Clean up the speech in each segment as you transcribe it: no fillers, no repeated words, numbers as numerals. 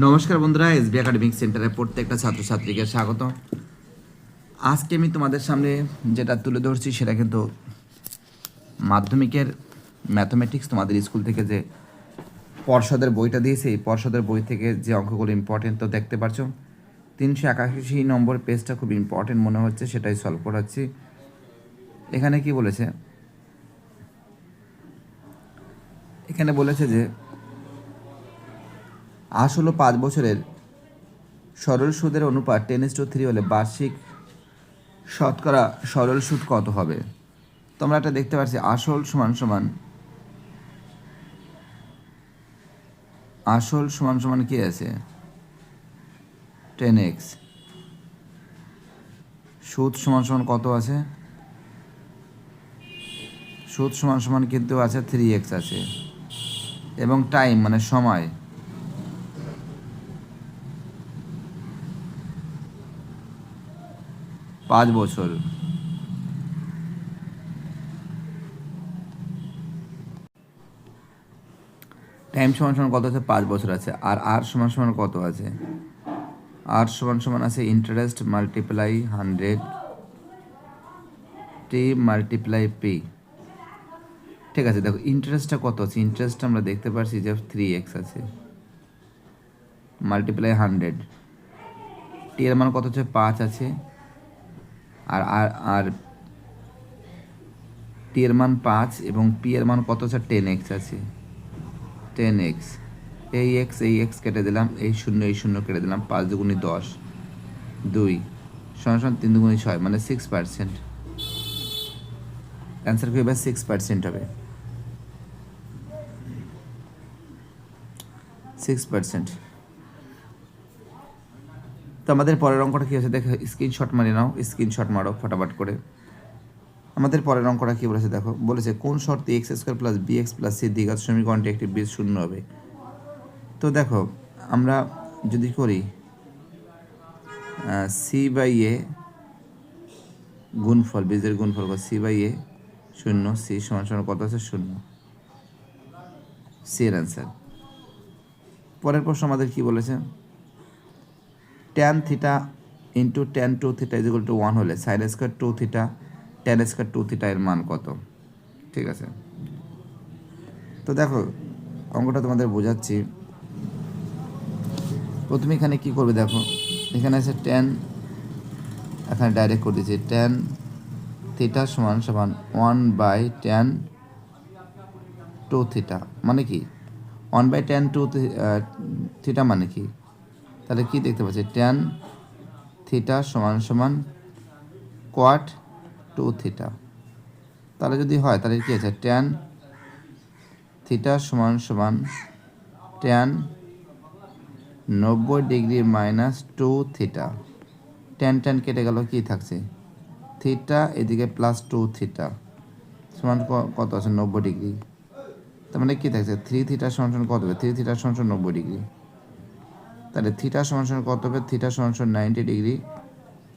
নমস্কার বন্ধুরা, SB academic সেন্টারে প্রত্যেকটা ছাত্রছাত্রীকে স্বাগত। আজকে আমি তোমাদের সামনে যেটা তুলে ধরছি সেটা কিন্তু মাধ্যমিকের ম্যাথমেটিক্স তোমাদের স্কুল থেকে যে পর্ষদের বইটা দিয়েছে, এই পর্ষদের বই থেকে যে অঙ্কগুলো ইম্পর্টেন্ট তো দেখতে পাচ্ছ। 381 নম্বর পেজটা খুব ইম্পর্টেন্ট মনে হচ্ছে, সেটাই সলভ করাচ্ছি। এখানে কি বলেছে, এখানে বলেছে যে আসলে 5 বছরের সরল সুদের অনুপাত 10:3 হলে বার্ষিক শতকরা সরল সুদ কত হবে। তোমরা একটা দেখতে পাচ্ছি, আসল সমান সমান কি আছে 10x, সুদ সমান কত আছে, সুদ সমান কিন্তু আছে 3x আছে, এবং টাইম মানে সময় 5 বছর। টাইম সমান কত আছে, 5 বছর আছে। আর আর সমান কত আছে, আর সমান আছে ইন্টারেস্ট মাল্টিপ্লাই 100 টি মাল্টিপ্লাই পি। ঠিক আছে, দেখো ইন্টারেস্টটা কত আছে, ইন্টারেস্টটা আমরা দেখতে পাচ্ছি যে 3x আছে, মাল্টিপ্লাই 100, টি এর মান কত হচ্ছে 5 আছে, আর আর আর টি এর মান 5 এবং পি এর মান কত আছে 10x আছে, 10x। এই এক্স কেটে দিলাম, এই শূন্য কেটে দিলাম, 5 দুগুণে 10, 2 সমান 3 দুগুণে 6 মানে 6%। অ্যান্সার কি এবার 6% হবে, 6%। তো আমাদের পরের অঙ্কটা কী আছে দেখো, স্ক্রিনশট মারি নাও, স্ক্রিনশট মারো ফটাফট করে। আমাদের পরের অঙ্কটা কী বলেছে দেখো, বলেছে কোন শর্তে x² + bx + c দ্বিঘাত সমীকরণটি একটি বীজ শূন্য হবে। তো দেখো আমরা যদি করি c/a গুণফল, বীজের গুণফল c/a 0, c সমান কত আছে 0, সি এর অ্যান্সার। পরের প্রশ্ন আমাদের কি বলেছে, tan θ × tan 2θ = 1 হলে sin² 2θ tan² 2θ এর মান কত। ঠিক আছে, তো দেখো অঙ্কটা তোমাদের বোঝাচ্ছি। প্রথমে এখানে কি করবে দেখো, এখানে আছে tan, এখানে ডাইরেক্ট করে দিচ্ছি tan θ সমান 1/tan 2θ, মানে কি 1/tan 2θ মানে কি, তাহলে কি দেখতে পাচ্ছি tan θ সমান cot 2θ। তাহলে যদি হয় তাহলে কি আছে tan θ সমান tan 90 ডিগ্রি - 2θ। tan কেটে গেল, কি থাকছে থিটা, এদিকে +2θ সমান কত আছে 90 ডিগ্রি। তার মানে কি থাকছে 3θ সমান কত হবে, 3θ সমান 90 ডিগ্রি। তাহলে থিটা সমান কত হবে, থিটা সমান 90 ডিগ্রি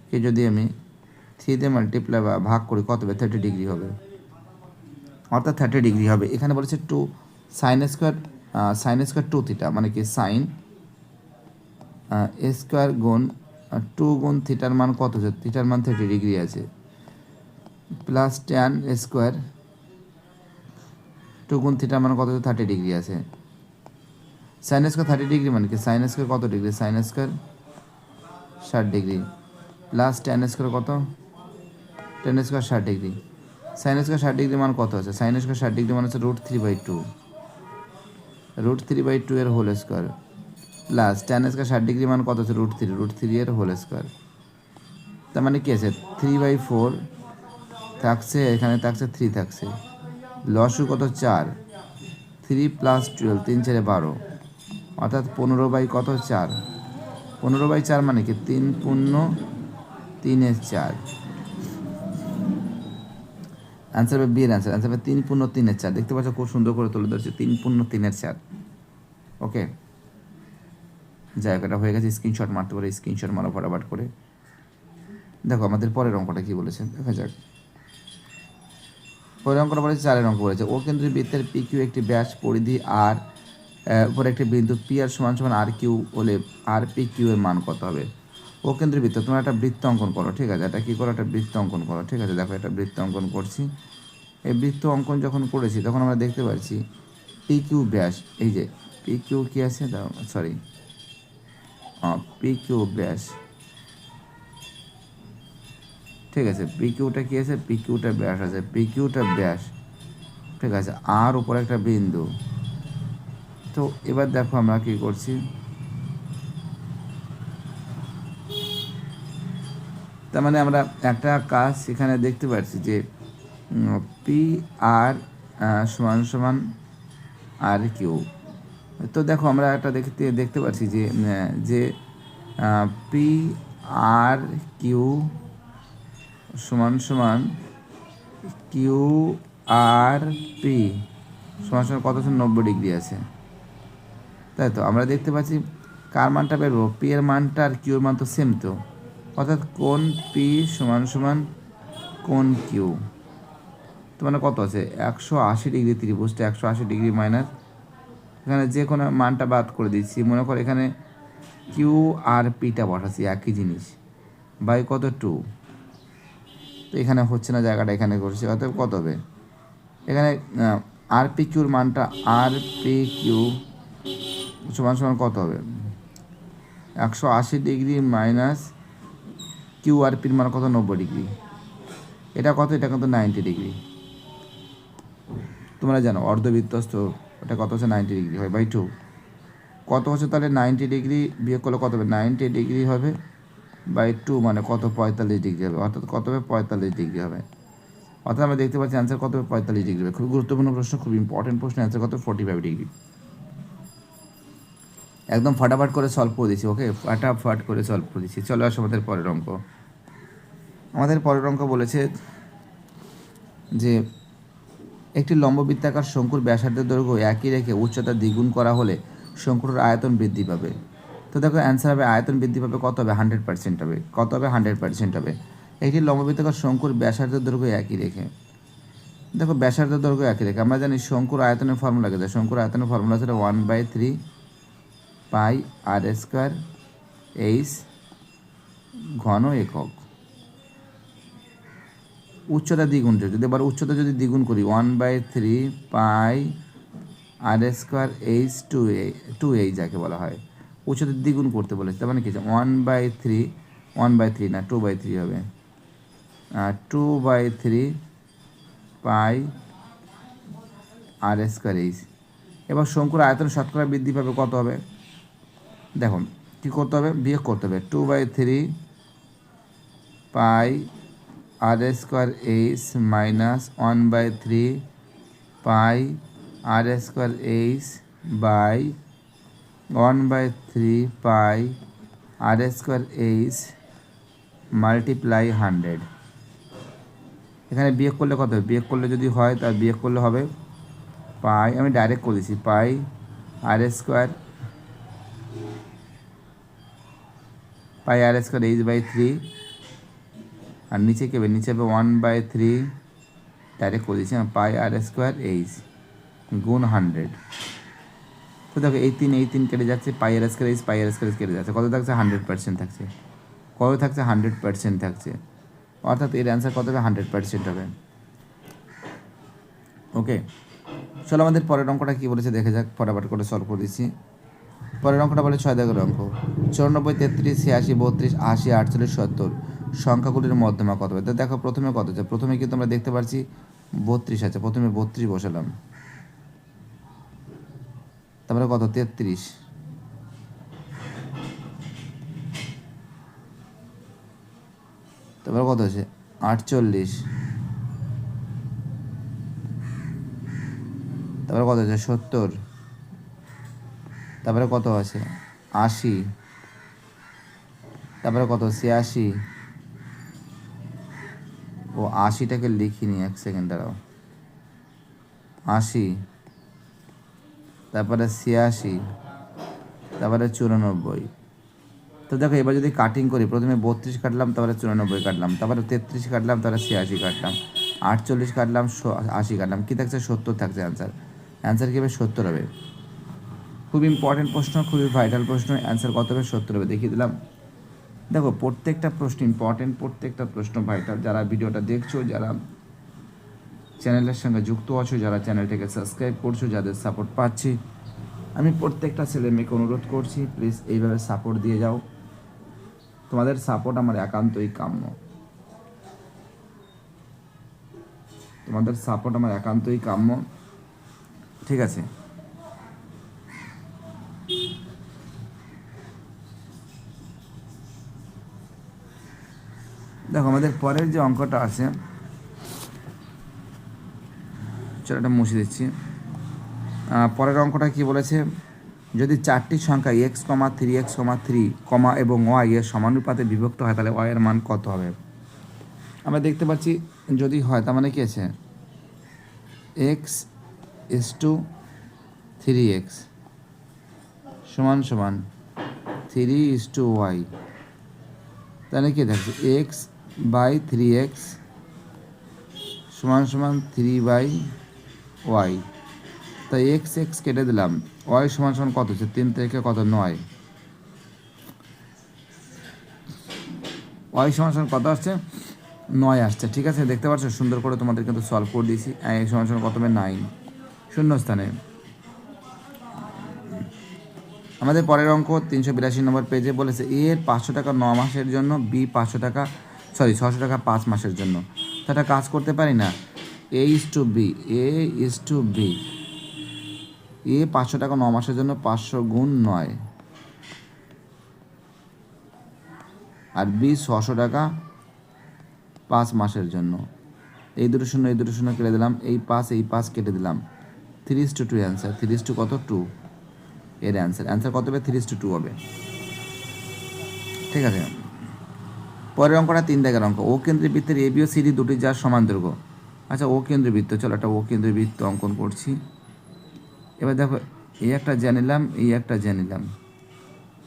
কে যদি আমি 3 দিয়ে মাল্টিপ্লাই বা ভাগ করি কত হবে 30 ডিগ্রি হবে, অর্থাৎ 30 ডিগ্রি হবে। এখানে বলেছে 2 sin² 2θ মানে কি সাইন স্কোয়ার গুণ 2 গুণ থিটার মান কত আছে, থিটার মান 30 ডিগ্রি আছে, প্লাস tan² 2 গুণ থিটার মান কত আছে 30 ডিগ্রি আছে। sin² 30 ডিগ্রি মানে কি sin² কত degree, sin² 60 degree, plus tan² কত, tan² 60 ডিগ্রি। sin² 60 ডিগ্রি মান কত আছে, sin² 60 ডিগ্রি মান হচ্ছে √3/2, √3/2 এর whole square, plus tan² 60 degree মান কত আছে √3 এর হোল স্কোয়ার। তার মানে কি আছে 3/4 থাকছে, এখানে থাকছে 3 থাকছে, লসু কত 4, 3 + 12 3 4 12, অর্থাৎ 15/কত 4, 15/4 মানে কি 3 × 3 = 4। অ্যান্সার হবে বি এর অ্যান্সার, অ্যান্সার হবে 3 × 3 = 4। দেখতে পাচ্ছ খুব সুন্দর করে তুলে ধরছে 3 × 3 = 4। ওকে, যাই হোক এটা হয়ে গেছে, স্ক্রিনশট মারতে পারে, স্ক্রিনশট মারো ফটাফট করে। দেখো আমাদের পরের অঙ্কটা কি বলেছে দেখা যাক। পরের অঙ্কটা বলেছে 4 অঙ্ক বলেছে, ও কেন্দ্রের বৃত্তের PQ একটি ব্যাস, পরিধি আর উপরে একটি বিন্দু পি আর সমান সমান আর কিউ হলে আর পি কিউ এর মান কত হবে? ও কেন্দ্রের বৃত্ত, তোমরা একটা বৃত্ত অঙ্কন করো, ঠিক আছে? এটা কী করো, একটা বৃত্ত অঙ্কন করো, ঠিক আছে? দেখো একটা বৃত্ত অঙ্কন করছি। এই বৃত্ত অঙ্কন যখন করেছি তখন আমরা দেখতে পাচ্ছি পি কিউ ব্যাস, এই যে পি কিউ কী আছে, সরি পি কিউ ব্যাস, ঠিক আছে? পি কিউটা কী আছে, পি কিউটা ব্যাস আছে, পি কিউটা ব্যাস, ঠিক আছে? আর উপরে একটা বিন্দু। তো এবার দেখো আমরা কী করছি, তার মানে আমরা একটা কাজ এখানে দেখতে পাচ্ছি যে পি আর সমান সমান আর কিউ। তো দেখো আমরা একটা দেখতে পাচ্ছি যে যে পি আর কিউ সমান সমান কিউ আর পি সমান সমান কত আছে, 90 ডিগ্রি আছে, তাই তো? আমরা দেখতে পাচ্ছি কার মানটা বেরবো, পি এর মানটা আর কিউ এর মান তো সেম, তো অর্থাৎ কোণ পি সমান সমান কোণ কিউ। তো মানে কত আছে, 180 ডিগ্রি ত্রিভুজটা 180 ডিগ্রি মাইনাস, এখানে যে কোনো মানটা বাদ করে দিচ্ছি, মনে করো এখানে কিউ আর পিটা বসাচ্ছি একই জিনিস, বাই কত 2। তো এখানে হচ্ছে না, জায়গাটা এখানে করছি, অতএব কত হবে এখানে আর পি কিউর মানটা, আর পি কিউ সমান সমান কত হবে, 180 ডিগ্রি মাইনাস কিউ আর পির মান কত, 90 ডিগ্রি। এটা কত, এটা কত 90 ডিগ্রি। তোমরা জানো অর্ধবৃত্তস্থ ওটা কত হচ্ছে, 90 ডিগ্রি হয় বাই 2। কত হচ্ছে তাহলে 90 ডিগ্রি বিয়োগ করলে কত হবে, 90 ডিগ্রি হবে বাই 2, মানে কত, 45 ডিগ্রি হবে। অর্থাৎ কত হবে, 45 ডিগ্রি হবে। অর্থাৎ আমরা দেখতে পাচ্ছি অ্যান্সার কত হবে, 45 ডিগ্রি হবে। খুব গুরুত্বপূর্ণ প্রশ্ন, খুব ইম্পর্টেন্ট প্রশ্ন। অ্যান্সার কত, 45 ডিগ্রি। একদম ফাটাফাট করে সলভ করে দিচ্ছি, ওকে? ফাটাফাট করে সলভ করে দিচ্ছি। চলো আসো আমাদের পরের অঙ্ক। আমাদের পরের অঙ্ক বলেছে যে একটি লম্ববৃত্তাকার শঙ্কুর ব্যাসার্ধের দৈর্ঘ্য একই রেখে উচ্চতা দ্বিগুণ করা হলে শঙ্কুর আয়তন বৃদ্ধি পাবে। তো দেখো অ্যান্সার হবে আয়তন বৃদ্ধি পাবে কত হবে, 100% হবে। কত হবে, 100% হবে। একটি লম্ববৃত্তাকার শঙ্কুর ব্যাসার্ধের দৈর্ঘ্য একই রেখে, দেখো ব্যাসার্ধের দৈর্ঘ্য একই রেখে আমরা জানি শঙ্কুর আয়তনের ফর্মুলা কি, শঙ্কুর আয়তনের ফর্মুলা হচ্ছে 1/3 পাই আর স্কোয়ার এইচ ঘন একক। উচ্চতা দ্বিগুণ, যদি এবার উচ্চতা যদি দ্বিগুণ করি, 1/3 pi r square H 2a যাকে বলা হয়, উচ্চতা দ্বিগুণ করতে বলেছে। তার মানে কি, 1/3 না 2/3 হবে, 2/3 পাই আর স্কোয়ার এইচ। এবার শঙ্কুর আয়তন শতকরা বৃদ্ধি পাবে কত হবে, দেখো কী করতে হবে, বিয়োগ করতে হবে। 2/3 pi r square h minus 1/3 pi r square h by 1/3 pi r square h multiply 100। এখানে বিয়োগ করলে কত হবে, বিয়োগ করলে যদি হয় তার বিয়োগ করলে হবে পাই, আমি ডাইরেক্ট করে দিচ্ছি, পাই আর স্কোয়ার এইচ বাই 3, আর নিচে কী হবে, নিচে হবে 1/3, ডাইরেক্ট করে দিচ্ছি পাই আর স্কোয়ার এইচ গুণ 100। তো দেখো এই 3 কেটে যাচ্ছে, পাই আর স্কোয়ার এইচ কেটে যাচ্ছে, কত থাকছে, 100% থাকছে। কত থাকছে, 100% থাকছে। অর্থাৎ এর অ্যান্সার কত হবে, 100% হবে। ওকে, চলো আমাদের পরের অঙ্কটা কী বলেছে দেখে যাক, ফটাফট করে সলভ করে দিচ্ছি। পরের অঙ্কটা বলে 6 দাগের অঙ্ক, 94, 33, 86, 32, 80, 48, 70 সংখ্যাগুলির মধ্যমা কত হবে। তো দেখো প্রথমে কত আছে, প্রথমে কিন্তু আমরা দেখতে পাচ্ছি 32 আছে, প্রথমে 32 বসালাম, তারপরে কত 33, তারপরে কত আছে 48, তারপরে কত আছে 70, তারপরে কত আছে 80, তারপরে কত 86, ও 80টাকে লিখিনি, এক সেকেন্ড দাঁড়াও, 80, তারপরে 86, তারপরে 94। তো দেখো এবার যদি কাটিং করি, প্রথমে 32 কাটলাম, তারপরে 94 কাটলাম, তারপরে 33 কাটলাম, তারপরে 86 কাটলাম, 48 কাটলাম, 80 কাটলাম, কী থাকছে 70 থাকছে। অ্যান্সার কী হবে, 70 হবে। খুব ইম্পর্টেন্ট প্রশ্ন, খুবই ভাইটাল প্রশ্ন। অ্যান্সার কত হবে? 70 হবে। দেখিয়ে দিলাম। দেখো প্রত্যেকটা প্রশ্ন ইম্পর্টেন্ট, প্রত্যেকটা প্রশ্ন ভাইটাল। যারা ভিডিওটা দেখছো, যারা চ্যানেলের সঙ্গে যুক্ত আছো, যারা চ্যানেলটাকে সাবস্ক্রাইব করছো, যাদের সাপোর্ট পাচ্ছি, আমি প্রত্যেকটা ছেলে মেয়েকে অনুরোধ করছি প্লিজ এইভাবে সাপোর্ট দিয়ে যাও। তোমাদের সাপোর্ট আমার একান্তই কাম্য, তোমাদের সাপোর্ট আমার একান্তই কাম্য, ঠিক আছে? দেখো আমাদের পরের যে অঙ্কটা আছে, চলো এটা মুছে দিচ্ছি। পরের অঙ্কটা কি বলেছে? যদি 4টি সংখ্যা x, 3x, 3, এবং y এর সমানুপাতে বিভক্ত হয় তাহলে y এর মান কত হবে? আমরা দেখতে পাচ্ছি যদি হয় তার মানে কি আছে? x is to 3x সমান সমান 3 is to y, তাহলে কি থাকছে? x বাই 3x সমান সমান 3/y। তাই এক্স এক্স কেটে দিলাম, ওয়াই সমান সমান কত হচ্ছে? 3 থেকে কত? 9। ওয়াই সমান সমান কত আসছে? 9 আসছে, ঠিক আছে? দেখতে পাচ্ছ সুন্দর করে তোমাদের কিন্তু সলভ করে দিয়েছি। এক্স সমান সমান কত হবে? 9, শূন্য স্থানে। আমাদের পরের অঙ্ক 382 নম্বর পেজে বলেছে এ এর 500 টাকা 9 মাসের জন্য, বি 600 টাকা 5 মাসের জন্য। তো একটা কাজ করতে পারি না? A is to B, A is to B, A 500 টাকা 9 মাসের জন্য 500 গুণ 9, আর বি 600 টাকা 5 মাসের জন্য। এই দুটো শূন্য কেটে দিলাম, এই 5 কেটে দিলাম। 3:2 অ্যান্সার। 3:2 কত? 2 এর অ্যান্সার কত হবে? 3:2 হবে, ঠিক আছে? পরের অঙ্কটা 3 দাগের অঙ্ক। ও কেন্দ্রীয় বৃত্তের এ বি ও সিডি দুটি যার সমান দৈর্ঘ্য। আচ্ছা ও কেন্দ্রীয় বৃত্ত, চলো একটা ও কেন্দ্রীয় বৃত্ত অঙ্কন করছি। এবার দেখো এই একটা জানিলাম, এই একটা জানিলাম,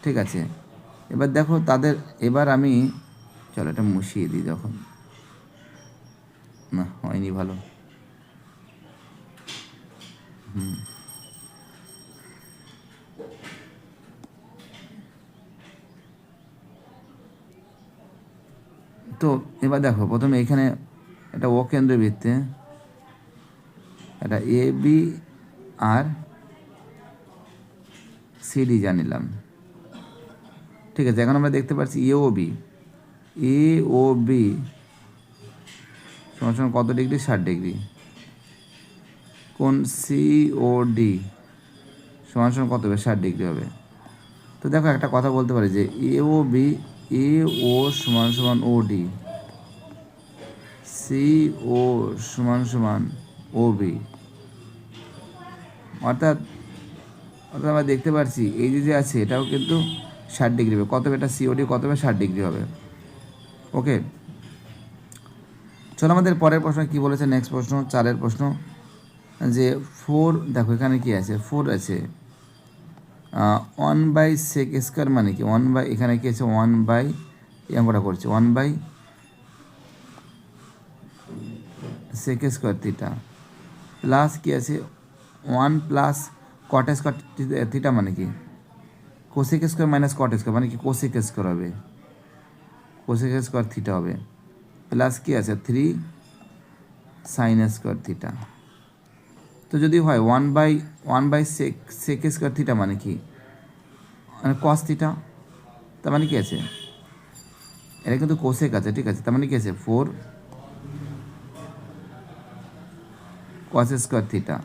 ঠিক আছে? এবার দেখো তাদের, এবার আমি চলো এটা মুছিয়ে দিই। যখন না হয়নি ভালো, তো এবার দেখো প্রথমে এখানে একটা ও কেন্দ্রীয় বৃত্তে একটা এ বি আর সিডি জানিলাম, ঠিক আছে? এখন আমরা দেখতে পাচ্ছি এ ও বি সমান সমান কত ডিগ্রি? 60 ডিগ্রি। কোণ সি ও ডি সমান সমান কত হবে? 60 ডিগ্রি হবে। তো দেখো একটা কথা বলতে পারি যে এ ও সমান সমান ও ডি, সি ও সমান সমান ও বি, অর্থাৎ আমরা দেখতে পাচ্ছি এই যে আছে এটাও কিন্তু 60 ডিগ্রি হবে। কত হবে? এটা সিওডি কত হবে? 60 ডিগ্রি হবে। ওকে, চলো আমাদের পরের প্রশ্ন কি বলেছে? নেক্সট প্রশ্ন 4 প্রশ্ন, যে 4, দেখো এখানে কি আছে? 4 আছে, 1/sec² মানে কি? 1 বাই, এখানে কি আছে? 1 বাই, এই অঙ্কটা করছে 1 বাই sec² থিটা, প্লাস কি আছে? 1 প্লাস cot² থিটা মানে কি? cosec² মাইনাস cot² মানে কি? cosec² হবে, cosec² থিটা হবে, প্লাস কি আছে? 3 sin² থিটা। তো যদি হয় 1/1 sec² থিটা মানে কি? মানে cos থিটা, তার মানে কি আছে? এটা কিন্তু কোসেক আছে, ঠিক আছে? তার মানে কি আছে? 4 cos² থিটা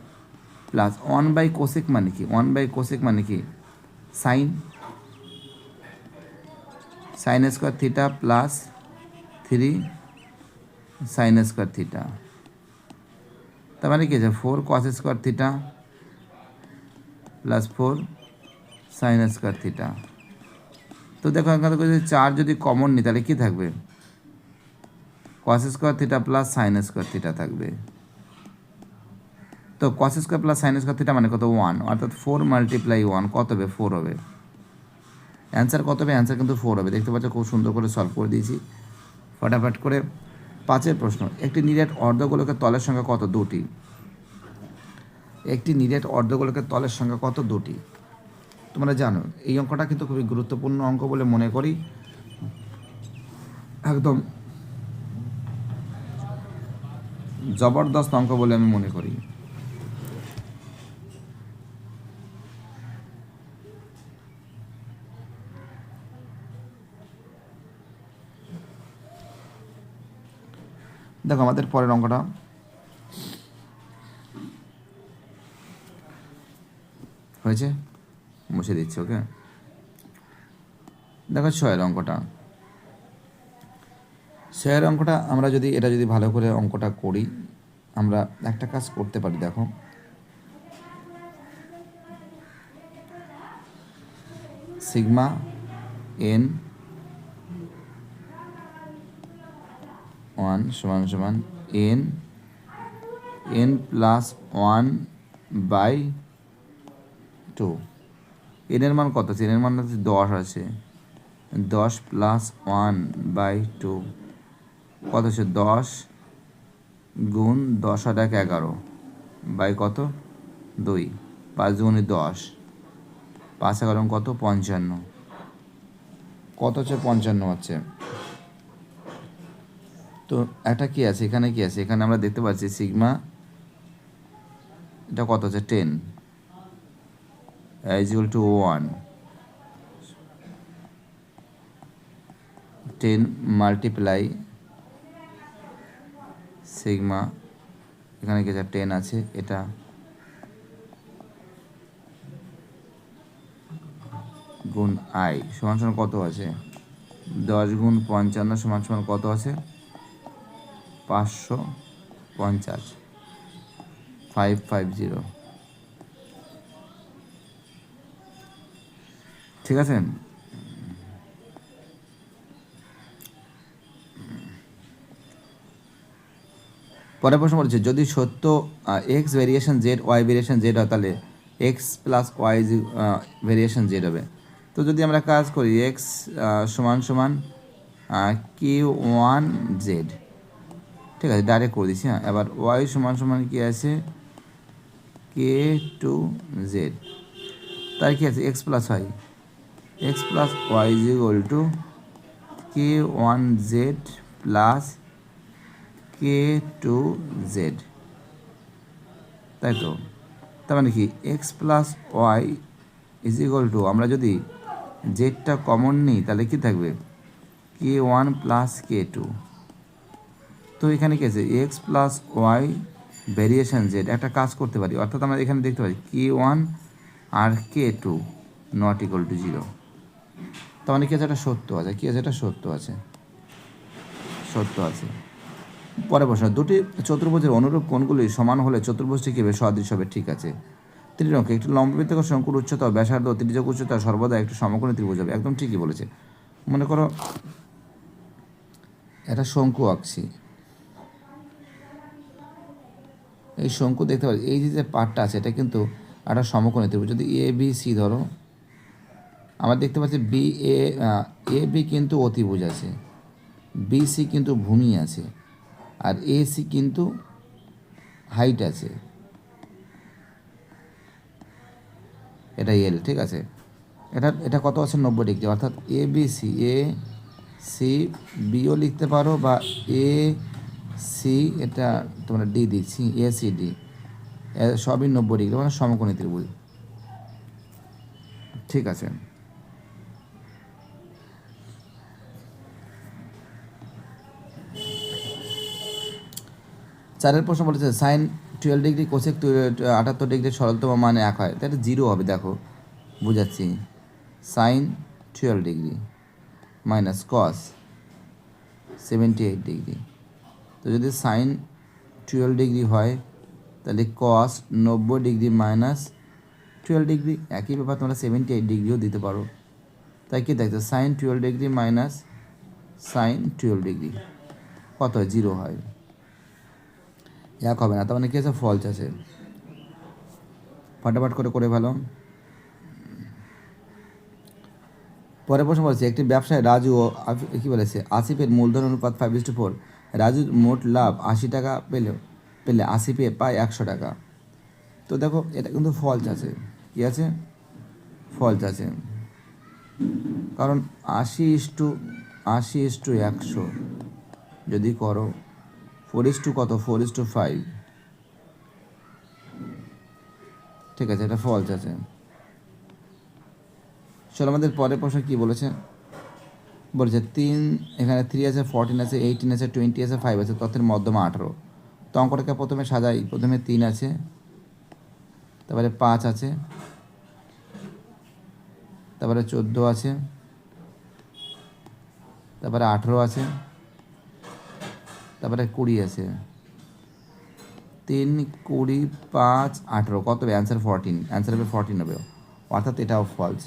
প্লাস 1/cosec মানে কি? 1/cosec মানে কি? sin² theta plus 3 sin² theta, তার মানে কি আছে? 4 cos² theta plus 4 sin² theta. তো দেখো এখানে 4 যদি কমন নিই তাহলে কী থাকবে? cos² theta plus sin² theta থাকবে। তো cos² প্লাস sin² থিটা মানে কত? 1, অর্থাৎ 4 × 1 কত হবে? 4 হবে। অ্যান্সার কত হবে? অ্যান্সার কিন্তু 4 হবে। দেখতে পাচ্ছ খুব সুন্দর করে সলভ করে দিয়েছি ফটাফট করে। 5 প্রশ্ন, একটি নিরেট অর্ধগোলকের তলের সংখ্যা কত? 2টি। একটি নিরেট অর্ধগোলকের তলের সংখ্যা কত? 2টি। তোমরা জানো এই অঙ্কটা কিন্তু খুবই গুরুত্বপূর্ণ অঙ্ক বলে মনে করি, একদম জবরদস্ত অঙ্ক বলে আমি মনে করি। দেখো আমাদের পরের অঙ্কটা হয়েছে, মুছে দিচ্ছি। ওকে, দেখো 6 অঙ্কটা, 6 অঙ্কটা আমরা যদি এটা যদি ভালো করে অঙ্কটা করি, আমরা একটা কাজ করতে পারি। দেখো সিগমা এন 1 সমান সমান এন এন প্লাস 1/2। এনের মান কত আছে? এনের মান হচ্ছে 10 আছে। 10 প্লাস 1/2 কত হচ্ছে? 10 গুণ 10 আর 1 11 বাই কত? 2। 5 দুগুণে 10, 5 11 কত? 55। কত হচ্ছে? 55 হচ্ছে। তো একটা কি আছে এখানে? কি আছে এখানে? আমরা দেখতে পাচ্ছি সিগমা এটা কত হচ্ছে? 10 is equal to 1। 10 multiply sigma, এখানে কি আছে? 10 আছে, এটা গুণ আই সমান সমান কত আছে? 10 গুণ 55 সমান সমান কত আছে? 550, 550। ঠিক আছে। পরের প্রশ্ন বলছে যদি সত্য x variation z y variation z হয় তাহলে x plus y variation z হবে। তো যদি আমরা কাজ করি এক্স সমান সমান কিউ ওয়ান জেড, ঠিক আছে, ডাইরেক্ট করে দিচ্ছি। হ্যাঁ, এবার ওয়াই সমান সমান কী আছে? K two z. তাই কী আছে? X plus y, x plus y is equal to k one z plus k two z, তাই তো? তার মানে কি x plus y is equal to, আমরা যদি জেডটা কমন নিই তাহলে কি থাকবে? K one plus k two. তো এখানে কি আছে? X plus y variation z. একটা কাজ করতে পারি, অর্থাৎ আমরা এখানে দেখতে পারি k one R k two not equal to 0। তার মানে কি আছে? এটা সত্য আছে। কি আছে? এটা সত্য আছে, সত্য আছে। পরে প্রশ্ন, দুটি চতুর্ভুজের অনুরূপ কোণগুলি সমান হলে চতুর্ভুজটি কী হবে? সদৃশ হবে। ঠিক আছে। ত্রিরঙ্কে একটি লম্ববৃত্তাকার শঙ্কুর উচ্চতা ব্যাসার্ধ ত্রিজোক উচ্চতা সর্বদা একটি সমকোণী ত্রিভুজ হবে। একদম ঠিকই বলেছে। মনে করো একটা শঙ্কু আঁকছি, এই শঙ্কু দেখতে পাচ্ছি, এই যে পার্টটা আছে এটা কিন্তু একটা সমকোণী ত্রিভুজ। যদি এ বি সি ধরো, আমরা দেখতে পাচ্ছি এ বি কিন্তু অতিভুজ আছে, বি সি কিন্তু ভূমি আছে, আর এ সি কিন্তু হাইট আছে, এটা এল। ঠিক আছে। এটা কত আছে? 90 ডিগ্রি। অর্থাৎ A B C, A C বিও লিখতে পারো, বা এ সি, এটা তোমরা ডি দিচ্ছি, এ সি ডি সবই 90 ডিগ্রি, মানে সমকোণী ত্রিভুজ। ঠিক আছে। চারের প্রশ্ন বলেছে সাইন 12 ডিগ্রি কোসেক 78 ডিগ্রি সরলতম মানে 1 হয়, তাহলে 0 হবে। দেখো বুঝাচ্ছি, sine 12 degree minus cos 78 degree. তো যদি সাইন 12 ডিগ্রি হয় তাহলে কস 90 ডিগ্রি মাইনাস 12 ডিগ্রি, একই ব্যাপার। তোমরা 78 ডিগ্রিও দিতে পারো। তাই কি দেখছো? Sine 12 degree minus sine 12 degree কত হয়? 0 হয়, 1 হবে না। তার মানে কি আছে? ফলস আছে। ফাটাফাট করে ভালো। পরের প্রশ্ন বলছে একটি ব্যবসায় রাজু ও কী বলেছে? আসিফের মূলধন অনুপাত 5:4। রাজুর মোট লাভ 80 টাকা পেলে আসিফে পায় 100 টাকা। তো দেখো এটা কিন্তু ফলস আছে। কি আছে? ফলস আছে, কারণ 80:100 যদি করো 4:2 কত, 4:5, ঠিক আছে, এটা ফলস আছে। চলো আমাদের পরের প্রশ্ন কি বলেছে, বলেছে 3, এখানে 3 আছে, 14 আছে, 18 আছে, 20 আছে, 5 আছে, তথ্যের মধ্যমা 18। তো অঙ্কটাকে প্রথমে সাজাই, প্রথমে 3 আছে, তারপরে 5 আছে, তারপরে 14 আছে, তারপরে 18 আছে, তারপরে 20 আছে। 3, 20, 5, 18 কত হবে? অ্যান্সার 14, অ্যান্সার হবে 14 হবে, অর্থাৎ এটাও ফলস।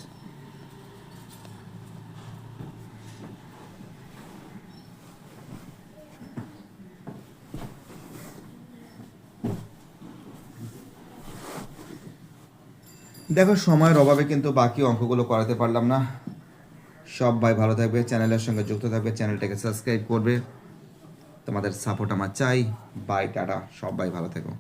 দেখো সময়ের অভাবে কিন্তু বাকি অঙ্কগুলো করাতে পারলাম না। সব ভাই ভালো থাকবে, চ্যানেলের সঙ্গে যুক্ত থাকবে, চ্যানেলটাকে সাবস্ক্রাইব করবে, তোমাদের সাপোর্ট আমার চাই। বাই, টাটা, সব ভাই ভালো থেকো।